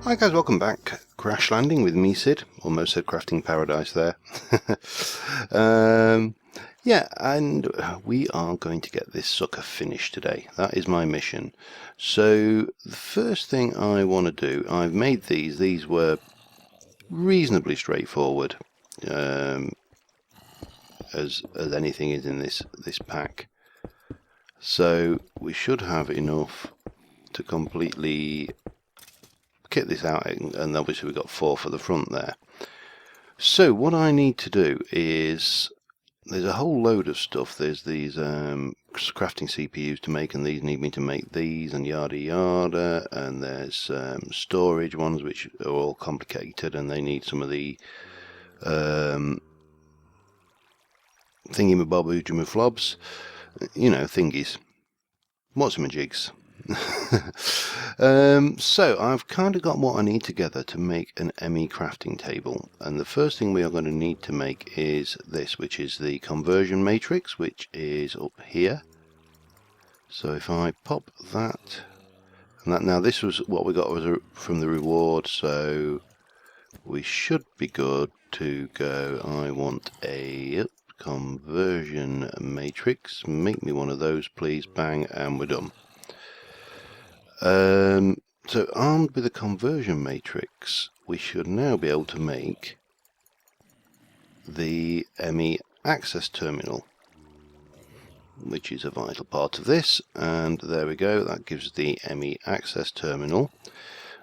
Hi guys, welcome back. Crashlanding with me, Sid. Almost said Crafting Paradise there. Yeah, and we are going to get this sucker finished today. That is my mission. So the first thing I want to do, I've made these. These were reasonably straightforward, as anything is in this pack. So we should have enough to completely kit this out, and obviously we've got 4 for the front there. So what I need to do is, there's a whole load of stuff. There's these crafting CPUs to make, and these need me to make these, and yada yada, and there's storage ones which are all complicated, and they need some of the thingy-mabobby-flobs, you know, thingies. What's my jigs? So I've kind of got what I need together to make an ME crafting table, and the first thing we are going to need to make is this, which is the conversion matrix, which is up here. So if I pop that, and that, now this was what we got from the reward, so we should be good to go. I want a conversion matrix. Make me one of those, please. Bang, and we're done. So armed with a conversion matrix, we should now be able to make the ME access terminal, which is a vital part of this, and there we go, that gives the ME access terminal.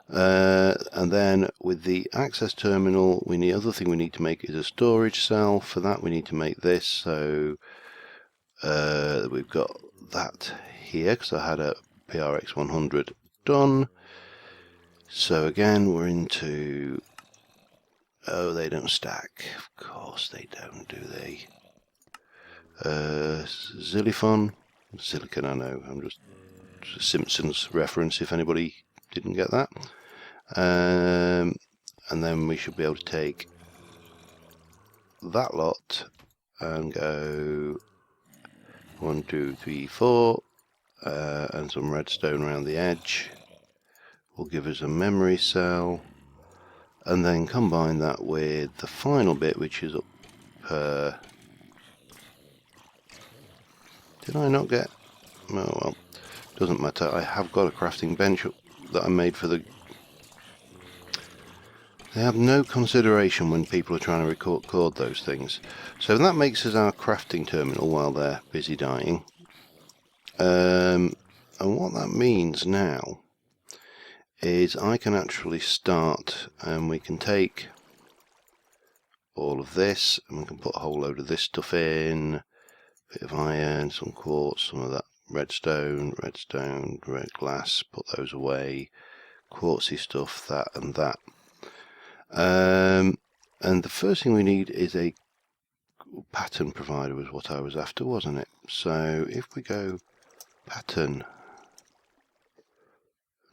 And then with the access terminal, the other thing we need to make is a storage cell. For that we need to make this, so we've got that here because I had a PRX 100 done. So again we're into, oh, they don't stack, of course they don't, do they? Silicon, I know, I'm just a Simpsons reference if anybody didn't get that. And then we should be able to take that lot and go 1, 2, 3, 4, and some redstone around the edge will give us a memory cell, and then combine that with the final bit, which is up. Did I not get? Oh well, doesn't matter. I have got a crafting bench that I made for the. They have no consideration when people are trying to record those things. So that makes us our crafting terminal while they're busy dying. And what that means now is I can actually start, and we can take all of this and we can put a whole load of this stuff in, a bit of iron, some quartz, some of that redstone, red glass, put those away, quartzy stuff, that and that. And the first thing we need is a pattern provider, was what I was after, wasn't it? So if we go pattern,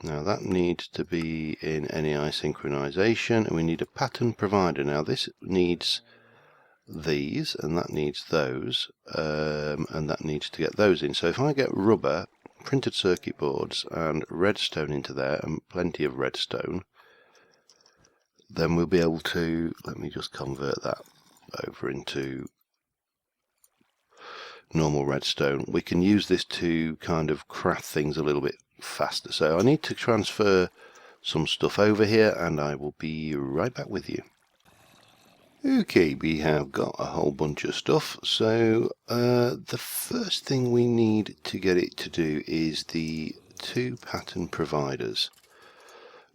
now that needs to be in NEI synchronization, and we need a pattern provider. Now this needs these, and that needs those, and that needs to get those in. So if I get rubber, printed circuit boards, and redstone into there, and plenty of redstone, then we'll be able to, let me just convert that over into normal redstone. We can use this to kind of craft things a little bit faster. So I need to transfer some stuff over here, and I will be right back with you. Okay, we have got a whole bunch of stuff. So the first thing we need to get it to do is the 2 pattern providers.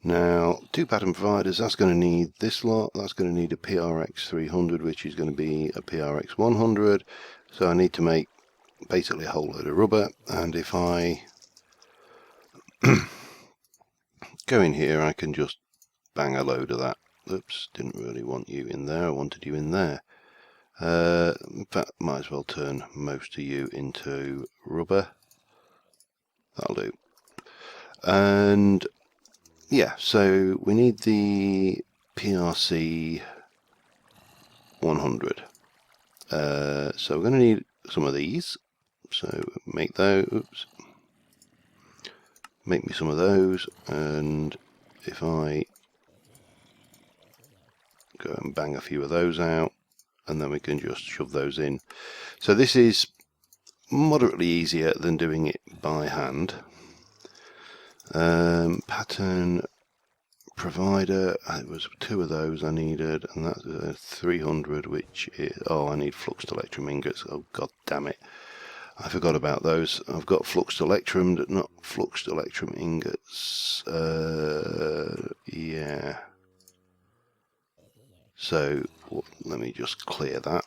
Now, 2 pattern providers, that's going to need this lot, that's going to need a PRX 300, which is going to be a PRX 100. So I need to make basically a whole load of rubber, and if I go in here, I can just bang a load of that. Oops, didn't really want you in there, I wanted you in there. In fact, might as well turn most of you into rubber. That'll do. And yeah, so we need the PRC 100. So we're going to need some of these. So make those. Oops. Make me some of those, and if I go and bang a few of those out, and then we can just shove those in. So this is moderately easier than doing it by hand. Pattern provider, it was 2 of those I needed, and that's 300, which is, oh, I need fluxed electrum ingots. Oh, god damn it, I forgot about those. I've got fluxed electrum, not fluxed electrum ingots. Yeah. So let me just clear that.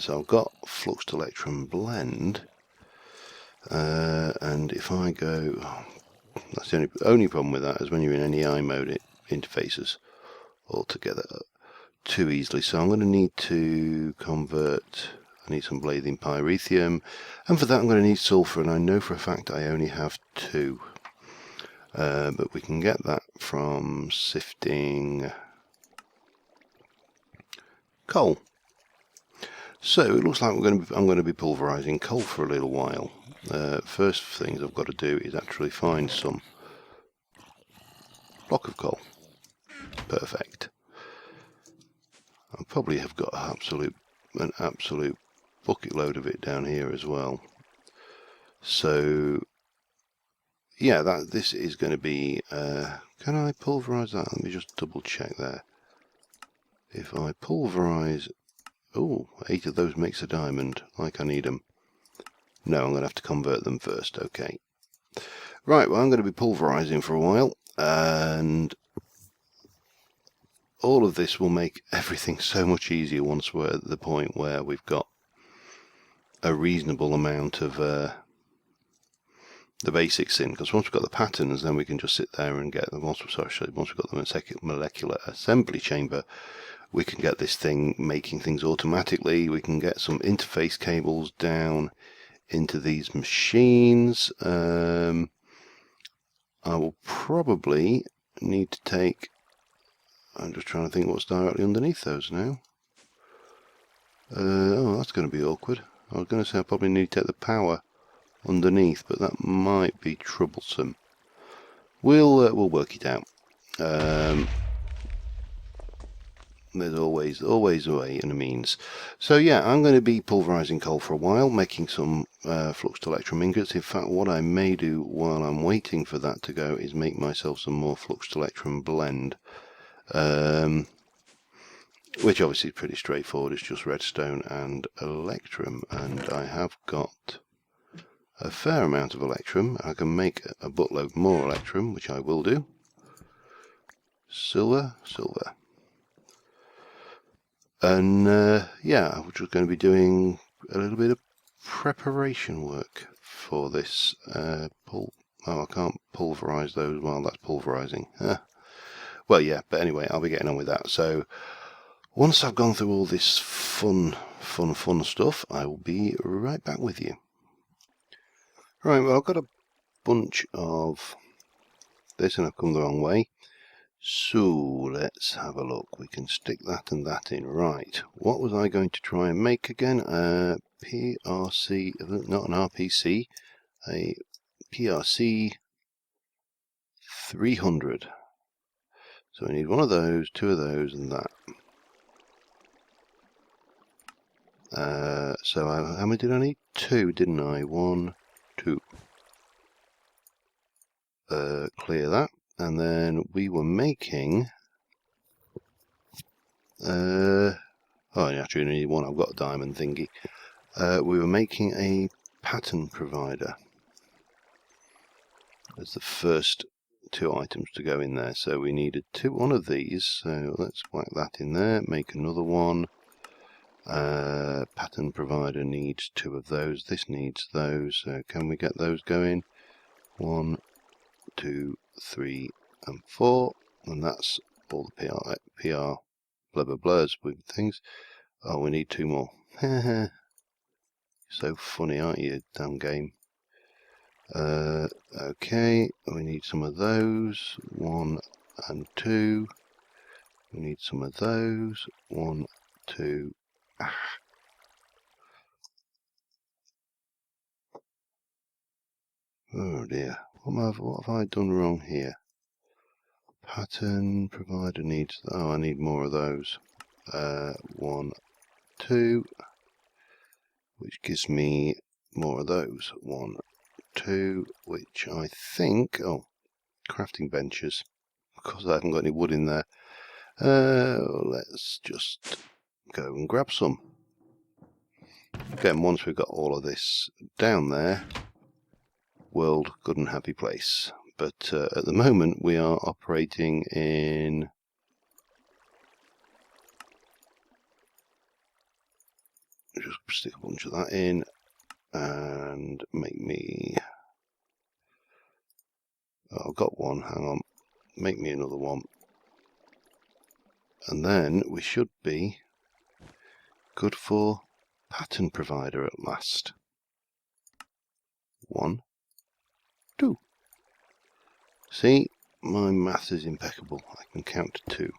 So I've got fluxed electrum blend, and if I go, that's the only problem with that is when you're in NEI mode, it interfaces altogether too easily. So I'm going to need to convert. I need some blazing pyrethrum, and for that I'm going to need sulfur, and I know for a fact I only have 2. But we can get that from sifting coal. So it looks like I'm going to be pulverizing coal for a little while. First things I've got to do is actually find some block of coal. Perfect. I probably have got an absolute bucket load of it down here as well. So yeah, this is going to be. Can I pulverize that? Let me just double check there. If I pulverize, oh, 8 of those makes a diamond. Like I need them. No, I'm going to have to convert them first. Okay. Right. Well, I'm going to be pulverizing for a while, and all of this will make everything so much easier once we're at the point where we've got a reasonable amount of the basics in, because once we've got the patterns, then we can just sit there and get them. Once we've got them in a molecular assembly chamber, we can get this thing making things automatically. We can get some interface cables down into these machines. I will probably need to take, I'm just trying to think what's directly underneath those now. Oh, that's going to be awkward. I was going to say I probably need to take the power underneath, but that might be troublesome. We'll work it out. There's always a way and a means. So yeah, I'm going to be pulverizing coal for a while, making some fluxed electrum ingots. In fact, what I may do while I'm waiting for that to go is make myself some more fluxed electrum blend, which obviously is pretty straightforward. It's just redstone and electrum, and I have got a fair amount of electrum. I can make a buttload more electrum, which I will do. Silver. And yeah, we're just going to be doing a little bit of preparation work for this. Oh, I can't pulverize those while that's pulverizing. Well, yeah, but anyway, I'll be getting on with that. So once I've gone through all this fun stuff, I will be right back with you. Right, well, I've got a bunch of this and I've come the wrong way. So let's have a look. We can stick that and that in. Right, what was I going to try and make again? PRC, not an RPC, a PRC 300. So we need 1 of those, 2 of those, and that. So how many did I need? 2, didn't I? 1, 2. Clear that. And then we were making, oh, I actually need 1, I've got a diamond thingy. We were making a pattern provider as the first 2 items to go in there. So we needed 1 of these, so let's whack that in there, make another one. Pattern provider needs 2 of those, this needs those, so can we get those going? 1, 2, 3 and 4, and that's all the PR blah blah blahs with things. Oh, we need 2 more. So funny, aren't you, damn game? Okay, we need some of those, 1 and 2. We need some of those, 1, 2. Oh dear, what have I done wrong here? Pattern provider needs, oh, I need more of those. 1, 2, which gives me more of those. 1, 2, which I think, oh, crafting benches, because I haven't got any wood in there. Let's just go and grab some. Again, once we've got all of this down there, world, good and happy place. But at the moment we are operating in just stick a bunch of that in and make me, oh, I've got one, hang on, make me another one, and then we should be good for pattern provider at last. 1, 2. See, my math is impeccable. I can count to 2.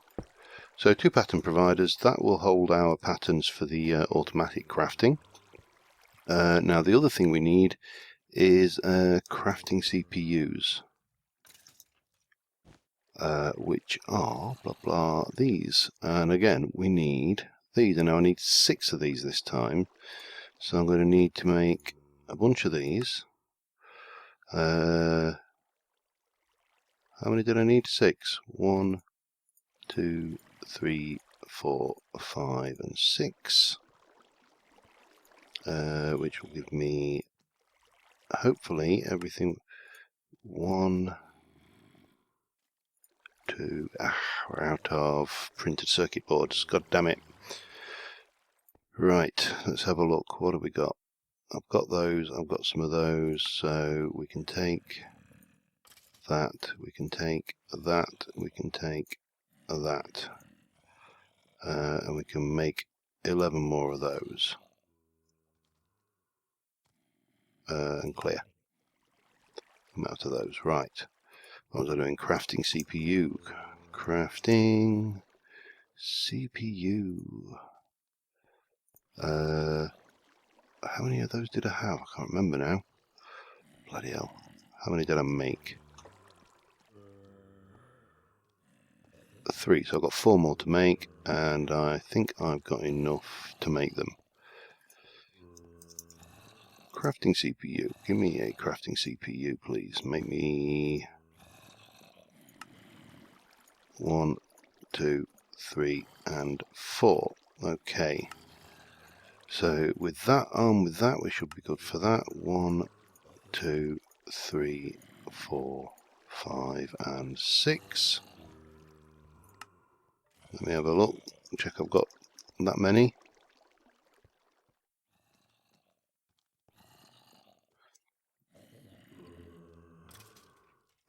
So 2 pattern providers, that will hold our patterns for the automatic crafting. Now the other thing we need is crafting CPUs, which are blah blah these. And again, we need these, and now I need 6 of these this time. So I'm going to need to make a bunch of these. How many did I need? 6. 1, 2, 3, 4, 5, and 6. Which will give me, hopefully, everything. 1, 2. We're out of printed circuit boards. God damn it. Right, let's have a look. What have we got? I've got those. I've got some of those. So we can take that. We can take that. We can take that. And we can make 11 more of those. And clear. I'm out of those. Right. What was I doing? Crafting CPU. Crafting CPU. How many of those did I have? I can't remember now. Bloody hell. How many did I make? 3. So I've got 4 more to make, and I think I've got enough to make them. Crafting CPU. Give me a crafting CPU, please. Make me 1, 2, 3, and 4. Okay. So with that on, with that, we should be good for that. 1, 2, 3, 4, 5, and 6. Let me have a look. Check I've got that many.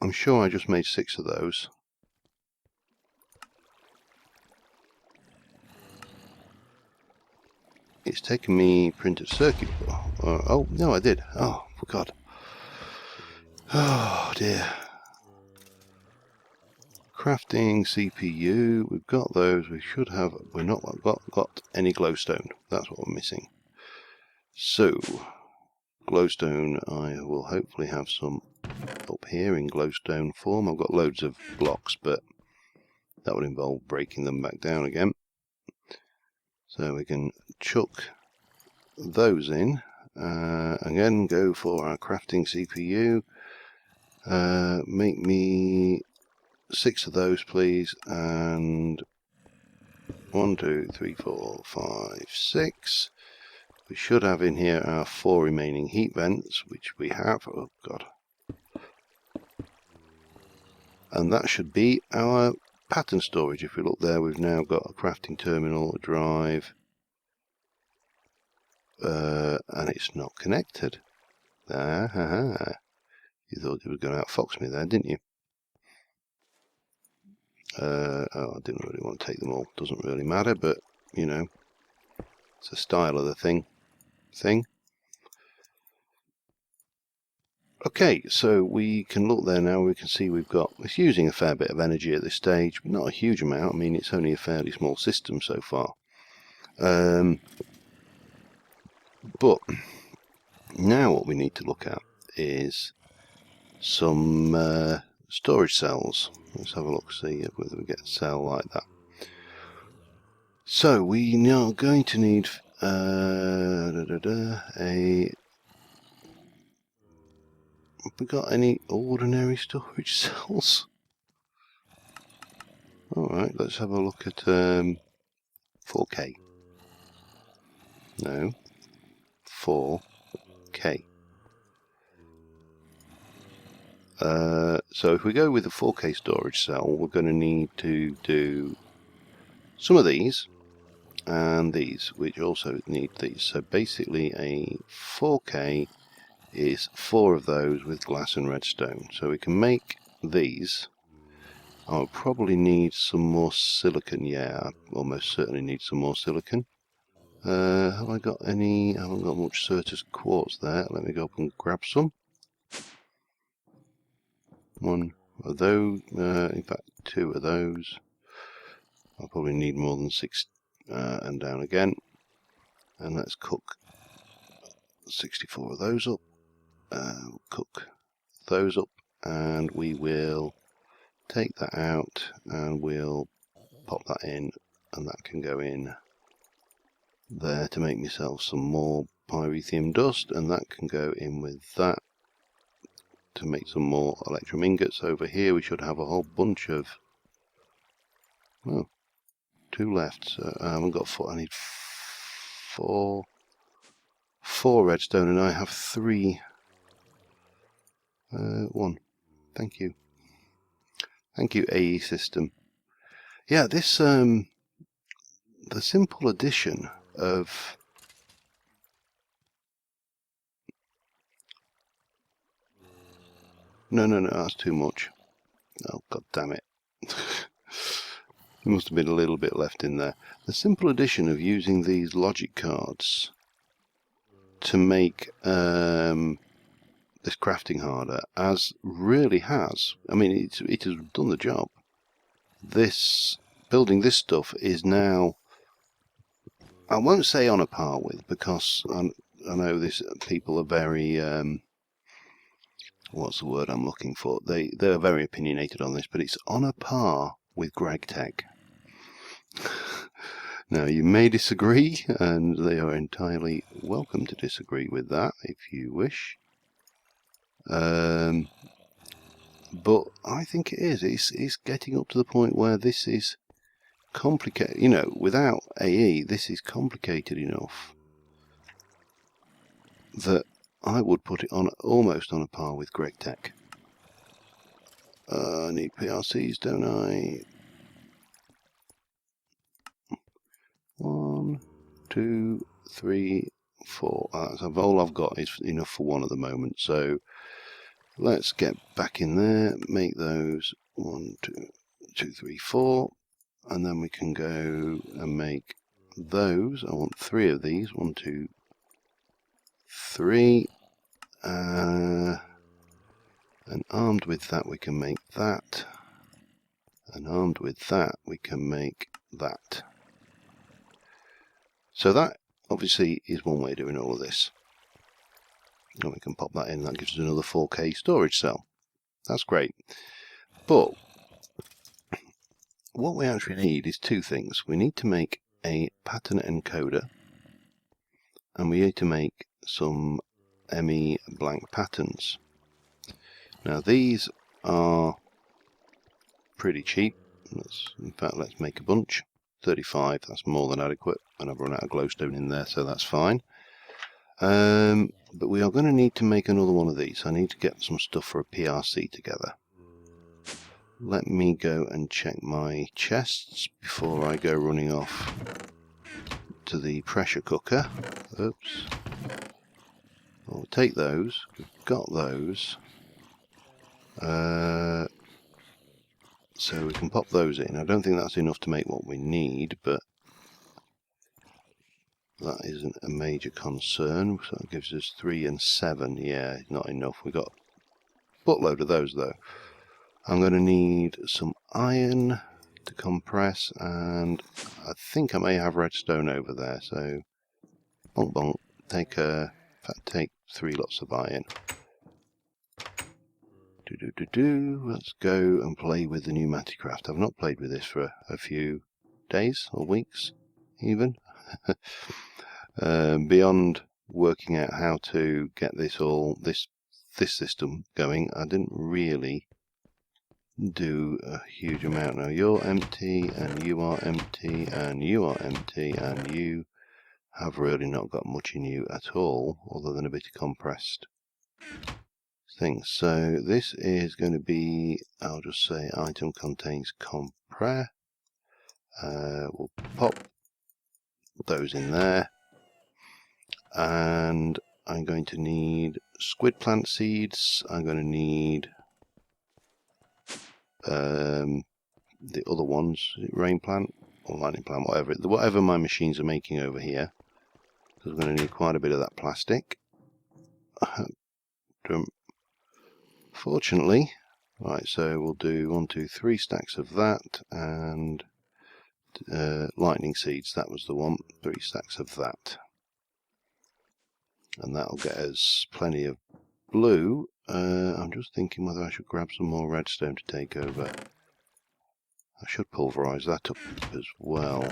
I'm sure I just made 6 of those. It's taken me printed circuit. Oh, no, I did. Oh, for God. Oh, dear. Crafting CPU. We've got those. We should have. We're not got any glowstone. That's what we're missing. So, glowstone. I will hopefully have some up here in glowstone form. I've got loads of blocks, but that would involve breaking them back down again. So we can chuck those in. Again, go for our crafting CPU. Make me 6 of those, please. And 1, 2, 3, 4, 5, 6. We should have in here our 4 remaining heat vents, which we have. Oh, God. And that should be our pattern storage. If we look there, we've now got a crafting terminal, a drive, and it's not connected. You thought you were going to outfox me there, didn't you? Oh, I didn't really want to take them all. Doesn't really matter, but you know, it's a style of the thing. Okay, so we can look there now. We can see we've got, it's using a fair bit of energy at this stage, but not a huge amount. I mean, it's only a fairly small system so far. But now what we need to look at is some storage cells. Let's have a look, see whether we get a cell like that. So we are going to need have we got any ordinary storage cells? Alright, let's have a look at 4K. No, 4K. So if we go with the 4K storage cell, we're going to need to do some of these and these, which also need these. So basically a 4K is 4 of those with glass and redstone. So we can make these. I'll probably need some more silicon. Yeah, I almost certainly need some more silicon. Have I got any? I haven't got much Certus quartz there. Let me go up and grab some. One of those, in fact 2 of those. I'll probably need more than 6 and down again. And let's cook 64 of those up. Cook those up, and we will take that out and we'll pop that in, and that can go in there to make myself some more pyrethium dust, and that can go in with that to make some more electrum ingots. Over here we should have a whole bunch of, oh, 2 left. So I haven't got 4. I need 4 redstone, and I have 3. 1. Thank you. Thank you, AE system. Yeah, this the simple addition of no, that's too much. Oh, god damn it. There must have been a little bit left in there. The simple addition of using these logic cards to make this crafting harder really has. I mean, it has done the job. This building this stuff is now, I won't say on a par with, because I know this people are very what's the word I'm looking for? They're very opinionated on this, but it's on a par with Gregtech. Now, you may disagree, and they are entirely welcome to disagree with that if you wish. But I think it is. It's getting up to the point where this is complicated. You know, without AE, this is complicated enough that I would put it on almost on a par with Gregtech. I need PRCs, don't I? 1, 2, 3, 4. That's all I've got is enough for 1 at the moment. So let's get back in there, make those 1, 2, 3, 4, and then we can go and make those. I want 3 of these. 1, 2, 3. And armed with that, we can make that. And armed with that, we can make that. So that obviously is one way of doing all of this. And we can pop that in. That gives us another 4K storage cell. That's great. But what we actually need is 2 things. We need to make a pattern encoder, and we need to make some ME blank patterns. Now these are pretty cheap. In fact, let's make a bunch. 35, that's more than adequate, and I've run out of glowstone in there, so that's fine. But we are going to need to make another one of these. I need to get some stuff for a PRC together. Let me go and check my chests before I go running off to the pressure cooker. Oops. I'll take those. We've got those. So we can pop those in. I don't think that's enough to make what we need, but that isn't a major concern. So that gives us 3 and 7. Yeah, not enough. We've got a buttload of those though. I'm going to need some iron to compress, and I think I may have redstone over there. So, bonk bonk. Take 3 lots of iron. Let's go and play with the new Maticraft. I've not played with this for a few days or weeks even. Beyond working out how to get this system going, I didn't really do a huge amount. Now you're empty, and you are empty, and you are empty, and you have really not got much in you at all, other than a bit of compressed things. So this is going to be, I'll just say item contains compre. We'll pop those in there, and I'm going to need squid plant seeds. I'm going to need the other ones, rain plant or lightning plant, whatever my machines are making over here. So I'm going to need quite a bit of that plastic. Fortunately, right, so we'll do 1, 2, 3 stacks of that, and lightning seeds, that was the one, 3 stacks of that. And that'll get us plenty of blue. I'm just thinking whether I should grab some more redstone to take over. I should pulverize that up as well,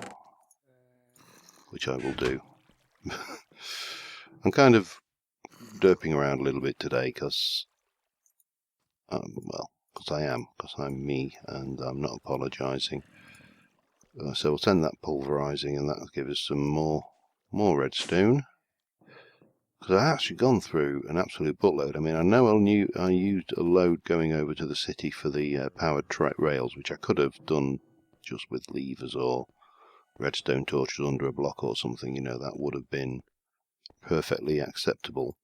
which I will do. I'm kind of derping around a little bit today because I'm me, and I'm not apologising. So we'll send that pulverising, and that'll give us some more redstone. Because I've actually gone through an absolute buttload. I mean, I know I used a load going over to the city for the powered rails, which I could have done just with levers or redstone torches under a block or something. You know, that would have been perfectly acceptable.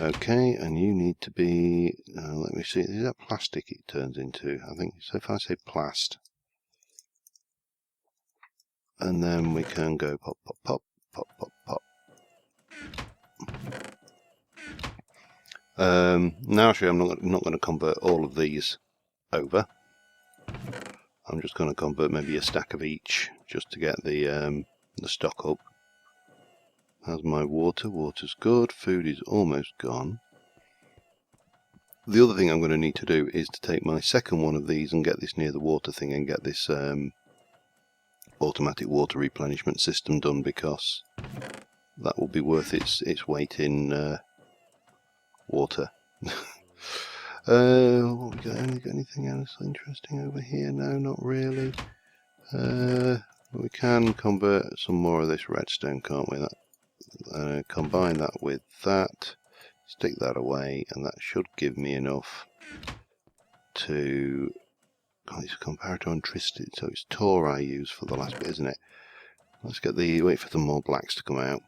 Okay, and you need to be, let me see, is that plastic it turns into? I think, so if I say plast, and then we can go pop, pop, pop, pop, pop, pop. Now actually I'm not going to convert all of these over. I'm just going to convert maybe a stack of each, just to get the stock up. How's my water? Water's good. Food is almost gone. The other thing I'm going to need to do is to take my second one of these and get this near the water thing and get this automatic water replenishment system done, because that will be worth its weight in water. What we got? Got anything else interesting over here? No, not really. We can convert some more of this redstone, can't we? Combine that with that, stick that away, and that should give me enough to. Oh, it's a comparator on Tristed, so it's Tor I use for the last bit, isn't it? Let's wait for the more blacks to come out.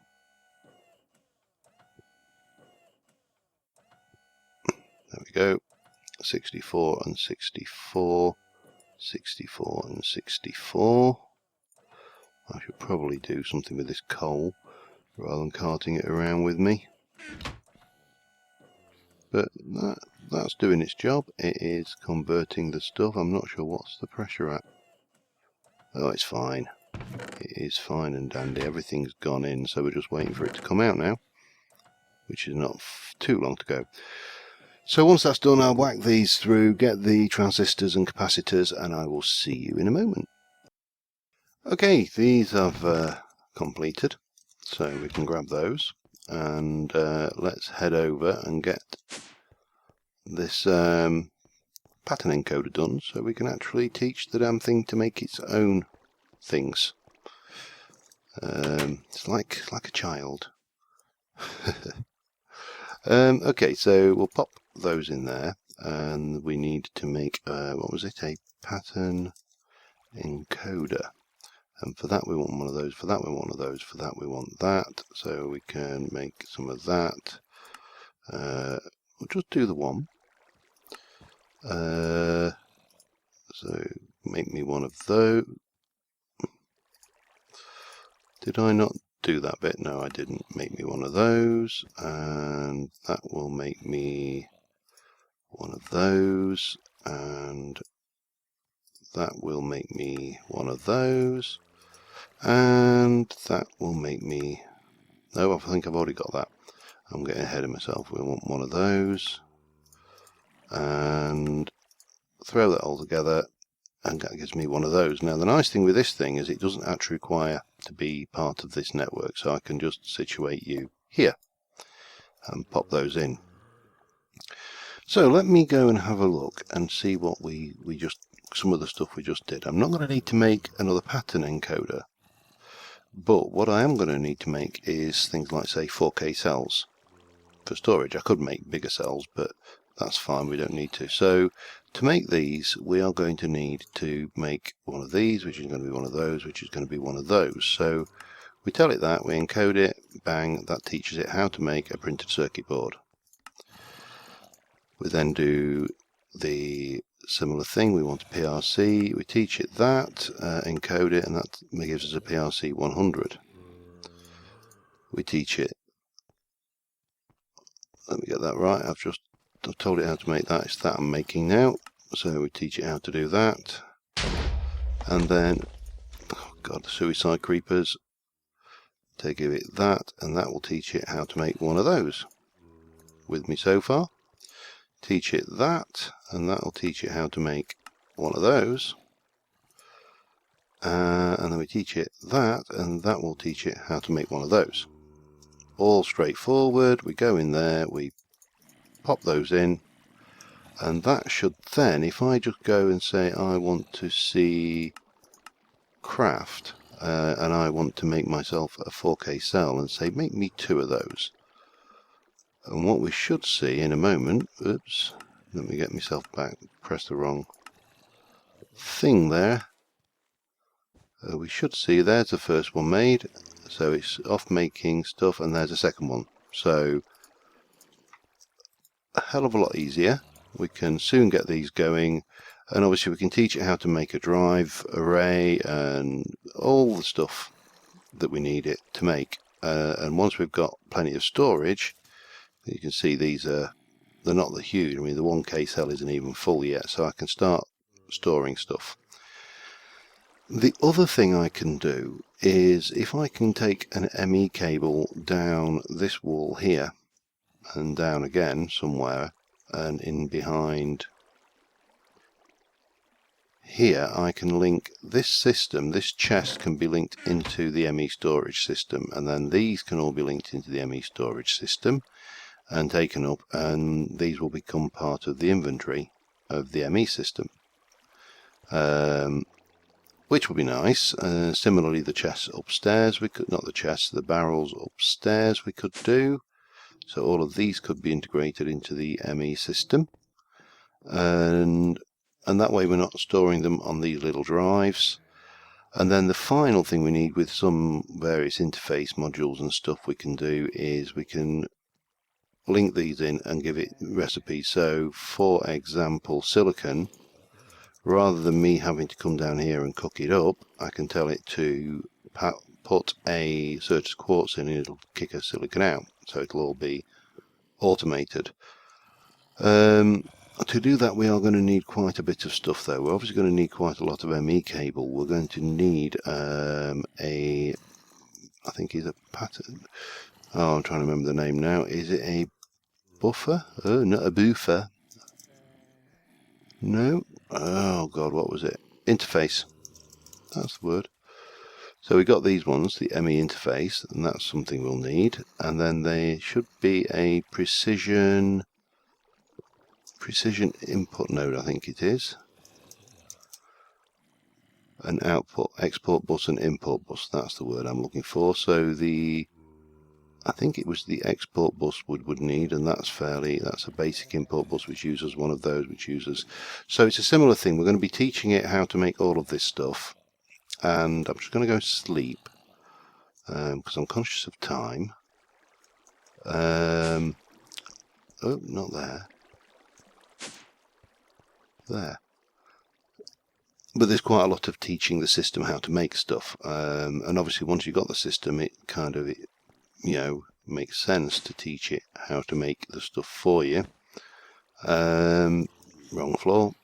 There we go. 64 and 64, 64 and 64. I should probably do something with this coal rather than carting it around with me. But that's doing its job. It is converting the stuff. I'm not sure what's the pressure at. Oh, it's fine. It is fine and dandy. Everything's gone in, so we're just waiting for it to come out now, which is not too long to go. So once that's done, I'll whack these through, get the transistors and capacitors, and I will see you in a moment. Okay, these have completed, so we can grab those, and let's head over and get this pattern encoder done, so we can actually teach the damn thing to make its own things. It's like a child. Okay, so we'll pop those in there, and we need to make what was it? A pattern encoder. And for that we want one of those, for that we want one of those, for that we want that. So we can make some of that. We'll just do the one. So make me one of those. Did I not do that bit? No, I didn't. Make me one of those, and that will make me one of those, and that will make me one of those, and that will make me... No, I think I've already got that. I'm getting ahead of myself. We want one of those, and throw that all together, and that gives me one of those. Now the nice thing with this thing is it doesn't actually require to be part of this network, so I can just situate you here and pop those in. So let me go and have a look and see what some of the stuff we just did. I'm not going to need to make another pattern encoder, but what I am going to need to make is things like, say, 4K cells for storage. I could make bigger cells, but that's fine, we don't need to. So to make these, we are going to need to make one of these, which is going to be one of those, which is going to be one of those. So we tell it that, we encode it, bang, that teaches it how to make a printed circuit board. We then do the similar thing, we want a PRC, we teach it that, encode it, and that gives us a PRC 100. We teach it, let me get that right, I've told it how to make that, it's that I'm making now. So we teach it how to do that, and then, oh god, the suicide creepers, to give it that, and that will teach it how to make one of those. With me so far? Teach it that, and that will teach it how to make one of those. And then we teach it that, and that will teach it how to make one of those. All straightforward, we go in there, we pop those in, and that should then, if I just go and say I want to see craft, and I want to make myself a 4K cell, and say make me 2 of those. And what we should see in a moment, oops, let me get myself back, press the wrong thing there. We should see there's the first one made, so it's off making stuff, and there's a second one. So a hell of a lot easier. We can soon get these going, and obviously we can teach it how to make a drive array and all the stuff that we need it to make. And once we've got plenty of storage, you can see these they're not that huge. I mean, the 1K cell isn't even full yet, so I can start storing stuff. The other thing I can do is, if I can take an ME cable down this wall here and down again somewhere, and in behind here, I can link this system, this chest can be linked into the ME storage system, and then these can all be linked into the ME storage system and taken up, and these will become part of the inventory of the ME system, which will be nice. Similarly, the chests upstairs, we could, not the chests, the barrels upstairs we could do, so all of these could be integrated into the ME system, and that way we're not storing them on these little drives. And then the final thing we need with some various interface modules and stuff we can do is we can link these in and give it recipes. So for example, silicon, rather than me having to come down here and cook it up, I can tell it to put a Certus quartz in and it'll kick a silicon out, so it'll all be automated. To do that, we are going to need quite a bit of stuff though. We're obviously going to need quite a lot of ME cable. We're going to need I think it's a pattern. Oh, I'm trying to remember the name now. Is it a buffer? Oh, not a buffer. No. Oh god, what was it? Interface. That's the word. So we got these ones, the ME interface, and that's something we'll need. And then there should be a precision input node, I think it is. An output, export bus and import bus, that's the word I'm looking for. So I think it was the export bus would need, and that's a basic import bus which uses one of those, so it's a similar thing. We're going to be teaching it how to make all of this stuff, and I'm just going to go sleep because I'm conscious of time. Oh, not there. There. But there's quite a lot of teaching the system how to make stuff, and obviously once you've got the system, it kind of makes sense to teach it how to make the stuff for you. Wrong floor.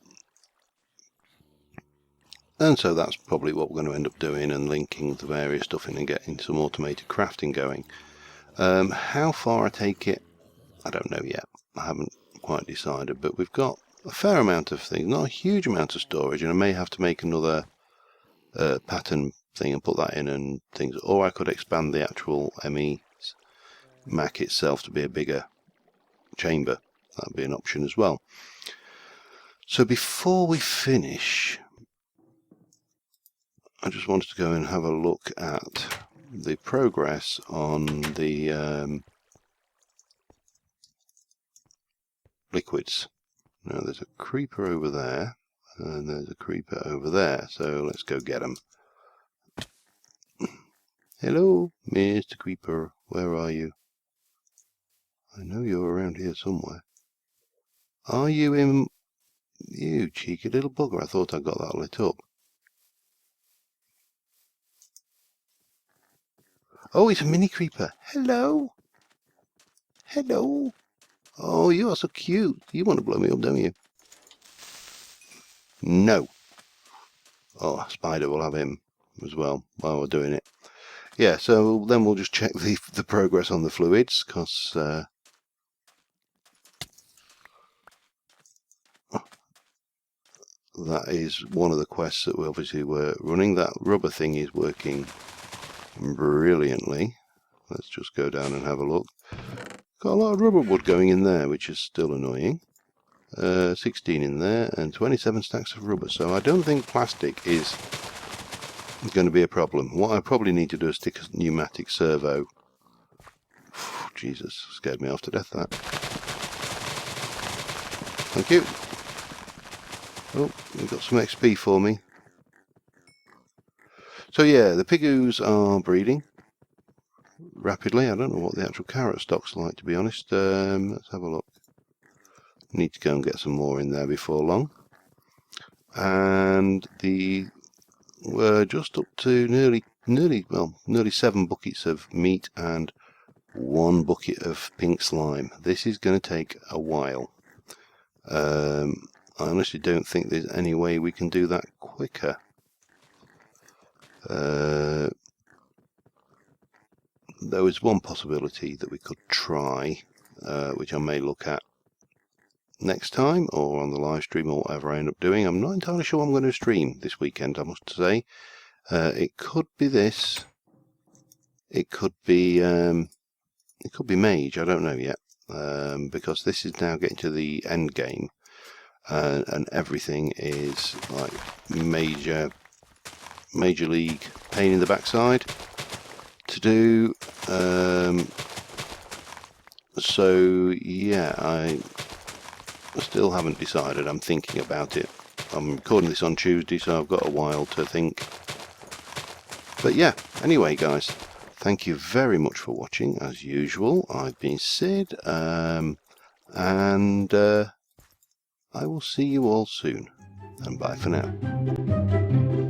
And so that's probably what we're going to end up doing, and linking the various stuff in and getting some automated crafting going. How far I take it, I don't know yet. I haven't quite decided, but we've got a fair amount of things, not a huge amount of storage, and I may have to make another pattern thing and put that in and things, or I could expand the actual ME Mac itself to be a bigger chamber. That'd be an option as well. So before we finish, I just wanted to go and have a look at the progress on the liquids. Now there's a creeper over there and there's a creeper over there, so let's go get them. Hello, Mr. Creeper, where are you? I know you're around here somewhere. Are you in... You cheeky little bugger, I thought I got that lit up. Oh, it's a mini creeper. Hello. Hello. Oh, you are so cute. You want to blow me up, don't you? No. Oh, Spider will have him as well while we're doing it. Yeah, so then we'll just check the progress on the fluids, because that is one of the quests that we obviously were running. That rubber thing is working brilliantly. Let's just go down and have a look. Got a lot of rubber wood going in there, which is still annoying. 16 in there and 27 stacks of rubber. So I don't think plastic is going to be a problem. What I probably need to do is stick a pneumatic servo. Jesus, scared me off to death, that. Thank you. Oh, you've got some XP for me. So yeah, the pigoos are breeding rapidly. I don't know what the actual carrot stock's like, to be honest. Let's have a look. Need to go and get some more in there before long. And we're just up to nearly 7 buckets of meat and 1 bucket of pink slime. This is going to take a while. I honestly don't think there's any way we can do that quicker. There is one possibility that we could try, which I may look at next time or on the live stream or whatever I end up doing. I'm not entirely sure I'm going to stream this weekend, I must say. It could be this. It could be Mage. I don't know yet, because this is now getting to the end game, and everything is like major league pain in the backside to do. So yeah, I still haven't decided. I'm thinking about it. I'm recording this on Tuesday, so I've got a while to think. But yeah, anyway guys, thank you very much for watching as usual. I've been Sid, and I will see you all soon, and bye for now.